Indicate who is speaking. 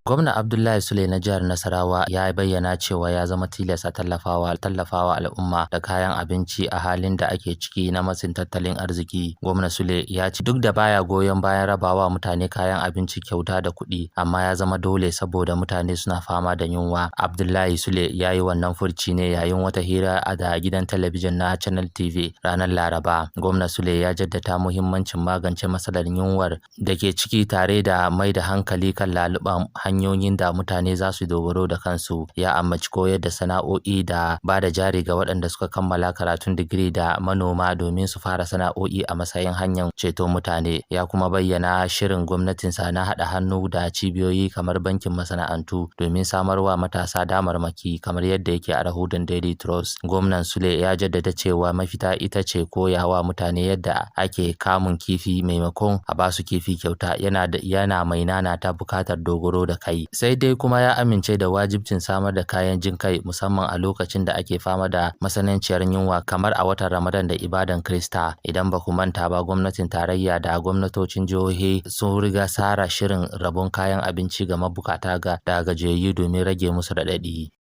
Speaker 1: Gwamna Abdullahi Sule na jihar Nasarawa ya bayyana cewa ya zama tilas a tallafawa al'umma da kayan abinci a halin da ake ciki na matsin tattalin arziki. Gwamna Sule ya ce duk da baya goyon bayan rabawa mutane kayan abinci kyauta da kuɗi, amma ya zama dole saboda mutane suna fama da yunwa. Abdullahi Sule ya yi wannan furci ne yayin wata hira da gidan talabijin na Channel TV ranar Laraba. Gwamna Sule ya jaddada muhimmancin magance matsalar yunwar da ke ciki tare da mai da hankali kan laluban hanyoyin da mutane za su dogaro da kansu. Ya ambaci koyar da sana'o'i da ba da jari ga waɗanda suka kammala karatun digiri da manoma domin su fara sana'o'i a matsayin hanyar ceto mutane. Ya kuma bayyana shirin gwamnatinsa na haɗa hannu da cibiyoyi kamar bankin masana'antu domin samarwa matasa damarmaki kamar yadda yake a rahoton Daily Trust. Gwamnan Sule ya jaddada cewa mafita ita ce koyawa mutane yadda ake kamun kifi maimakon a basu kifi kyauta. Yana mai nanata bukatar dogaro da kai. Sai dai kuma ya amince da wajibcin samar da kayan jin kai musamman a lokacin da ake fama da matsananciyar yunwa kamar a watan Ramadan da ibadan Krista. Idan ba ku manta ba, gwamnatin tarayya da gwamnatocin jihohi sun riga tsara shirin rabon kayan abinci ga mabukata da gajiyayyu domin rage musu raɗaɗi.